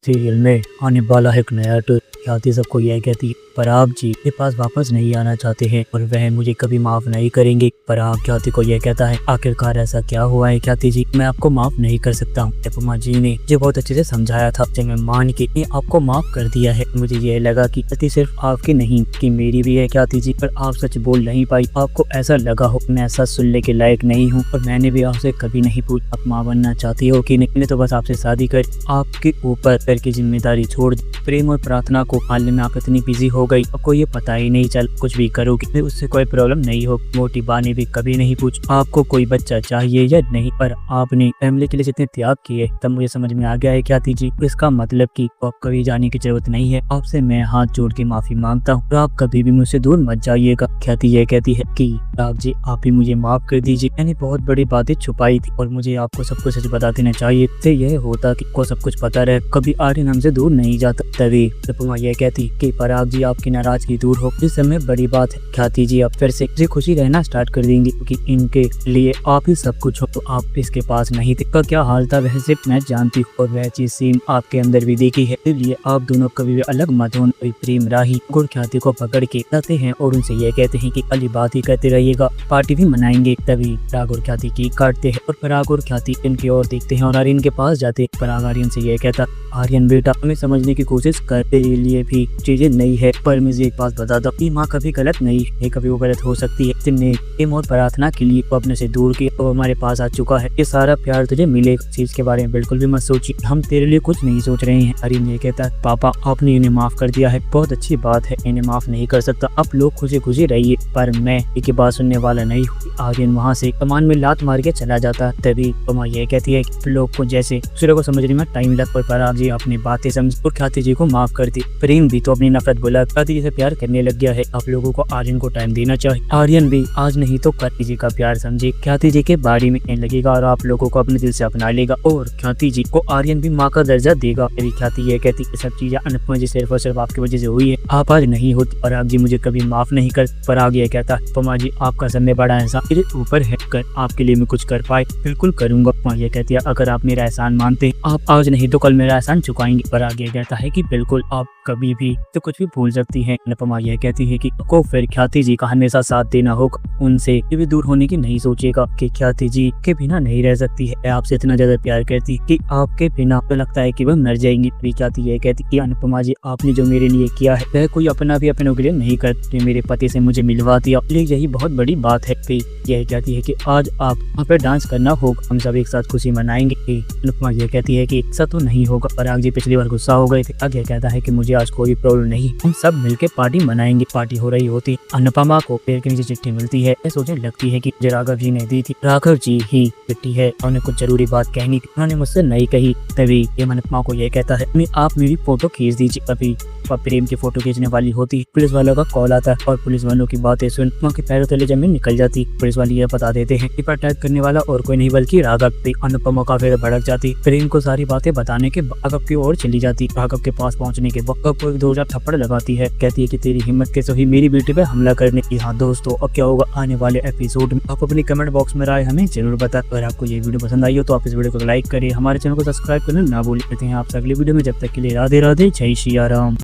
Serial में आने वाला है एक नया टूर। ख्याति सबको यह कहती है पराग जी के पास वापस नहीं आना चाहते हैं और वह मुझे कभी माफ नहीं करेंगे। पराग ख्याति को यह कहता है आखिरकार ऐसा क्या हुआ है ख्याति जी, मैं आपको माफ नहीं कर सकता हूँ। अनुपमा जी ने जो बहुत अच्छे से समझाया था, जब मैं मान के आपको माफ कर दिया है। मुझे यह लगा कि गलती सिर्फ आपकी नहीं कि मेरी भी है ख्याति जी, पर आप सच बोल नहीं पाई। आपको ऐसा लगा हो मैं सच सुनने के लायक नहीं हूँ और मैंने भी आपसे कभी नहीं पूछा आप माँ बनना चाहती हो कि नहीं। मैंने तो बस आपसे शादी कर आपके ऊपर घर की जिम्मेदारी छोड़ दी। प्रेम और प्रार्थना को पालने में आप इतनी बिजी हो गई, आपको ये पता ही नहीं चल कुछ भी करोगी उससे कोई प्रॉब्लम नहीं हो। मोटी बा ने भी कभी नहीं पूछा आपको कोई बच्चा चाहिए या नहीं, पर आपने फैमिली के लिए जितने त्याग किए तब मुझे समझ में आ गया है ख्याति जी। इसका मतलब कि आप कभी जाने की जरूरत नहीं है। आपसे मैं हाथ जोड़ के माफी मांगता हूँ और आप कभी भी मुझसे दूर मत जाइएगा। ख्याति ये कहती है कि आप जी आप ही मुझे माफ कर दीजिए, मैंने बहुत बड़ी बातें छुपाई थी और मुझे आपको सब कुछ सच बता देना चाहिए। इससे यह होता कि को सब कुछ पता रहे, कभी आर्यन हमसे दूर नहीं जाता। तभी अनुपमा यह कहती कि पराग जी आपकी नाराजगी दूर हो, इस समय बड़ी बात है। ख्याति जी आप फिर से खुशी रहना स्टार्ट कर देंगे क्योंकि इनके लिए आप ही सब कुछ हो। तो आप इसके पास नहीं थे, क्या हाल था वह सिर्फ मैं जानती हूँ और वह चीज सेम आपके अंदर भी देखी है। इसलिए आप दोनों कभी भी अलग मत होना। प्रेम राही गुड़ ख्याति को पकड़ के लाते हैं और उनसे यह कहते हैं कि खाली बात ही करते रहिएगा, पार्टी भी मनाएंगे। तभी पराग और ख्याति केक काटते हैं और पराग और ख्याति इनकी ओर देखते हैं और आर्यन के पास जाते हैं। पराग आर्यन से यह कहता आर्यन बेटा हमें समझने की कोशिश कर, तेरे लिए भी चीजें नई है, पर मुझे एक बात बता दो कि माँ कभी गलत नहीं है, कभी वो गलत हो सकती है। तुमने प्रेम और प्रार्थना के लिए वो अपने से दूर किया और हमारे पास आ चुका है, ये सारा प्यार तुझे मिलेगा। चीज के बारे में बिल्कुल भी मत सोचिए, हम तेरे लिए कुछ नहीं सोच रहे हैं। आर्यन ये कहता है पापा आपने इन्हें माफ कर दिया है, बहुत अच्छी बात है, इन्हें माफ नहीं कर सकता। आप लोग खुशी खुशी रहिए, पर मैं एक बात सुनने वाला नहीं हूँ। आर्यन वहाँ से कमान में लात मार के चला जाता है। तभी अनुपमा ये कहती है कि लोग को जैसे दूसरे को समझने में टाइम लग, पर पराग जी अपनी बातें समझ और ख्याति जी को माफ कर दी। प्रेम भी तो अपनी नफरत बुला ख्याति जी से प्यार करने लग गया है। आप लोगों को आर्यन को टाइम देना चाहिए। आर्यन भी आज नहीं तो ख्याति जी का प्यार समझे, ख्याति जी के बाड़ी में कहने लगेगा और आप लोगों को अपने दिल से अपना लेगा और ख्याति जी को आर्यन भी माँ का दर्जा देगा। मेरी ख्याति ये कहती है सब चीजें अनुपमा जी सिर्फ और सिर्फ आपकी वजह से हुई है, आप आज नहीं होती। पराग जी मुझे कभी माफ नहीं कर। पराग ये कहता अनुपमा जी आपका सबसे बड़ा एहसान मेरे ऊपर है, कर आपके लिए मैं कुछ कर पाए बिल्कुल करूंगा। अनुपमा ये कहती है अगर आप मेरा एहसान मानते आप आज नहीं तो कल मेरा एहसान चुकाएंगे। पराग ये कहता है कि बिल्कुल आप कभी भी तो कुछ भी भूल सकती हैं। अनुपमा यह कहती है कि को फिर ख्याति जी का हमेशा साथ देना होगा, उनसे भी दूर होने की नहीं सोचेगा कि ख्याति जी के बिना नहीं रह सकती है, आपसे इतना ज्यादा प्यार करती कि आपके बिना तो लगता है कि वह मर जाएंगी। ख्याति यह कहती कि अनुपमा जी आपने जो मेरे लिए किया है वह कोई अपना भी अपनों के लिए नहीं करती, मेरे पति से मुझे मिलवा दिया, यही बहुत बड़ी बात है। फिर यह कहती है कि आज आप वहाँ पर डांस करना होगा, हम सब एक साथ खुशी मनाएंगे। अनुपमा यह कहती है कि ऐसा तो नहीं होगा। पराग जी पिछली बार गुस्सा हो गए थे, आगे कहता है कि मुझे आज कोई प्रॉब्लम नहीं, हम सब मिलके पार्टी मनाएंगे। पार्टी हो रही होती अनुपमा को पेड़ के नीचे चिट्ठी मिलती है, सोचने लगती है कि मुझे राघव जी ने दी थी, राघव जी ही चिट्ठी है, उन्हें कुछ जरूरी बात कहनी थी, उन्होंने मुझसे नहीं कही। तभी ये अनुपमा को यह कहता है आप मेरी फोटो खींच दीजिए। अभी प्रेम की फोटो खींचने वाली होती, पुलिस वालों का कॉल आता है और पुलिस वालों की बातें सुन माँ के पैरों तले जमीन निकल जाती। पुलिस वाले यह बता देते हैं कि अटैक करने वाला और कोई नहीं बल्कि राघव थी। अनुपमा काफी भड़क जाती, प्रेम को सारी बातें बताने के राघव की ओर चली जाती। राघव के पास पहुंचने के बाद को 2000 थप्पड़ लगाती है, कहती है कि तेरी हिम्मत कैसे हुई मेरी बेटी पे हमला करने की। हाँ दोस्तों अब क्या होगा आने वाले एपिसोड में, आप अपनी कमेंट बॉक्स में राय हमें जरूर बताएं। अगर आपको ये वीडियो पसंद आई हो तो आप इस वीडियो को लाइक करिए, हमारे चैनल को सब्सक्राइब करना ना भूलिए। आप अगली वीडियो में, जब तक के लिए राधे राधे, जय श्री राम।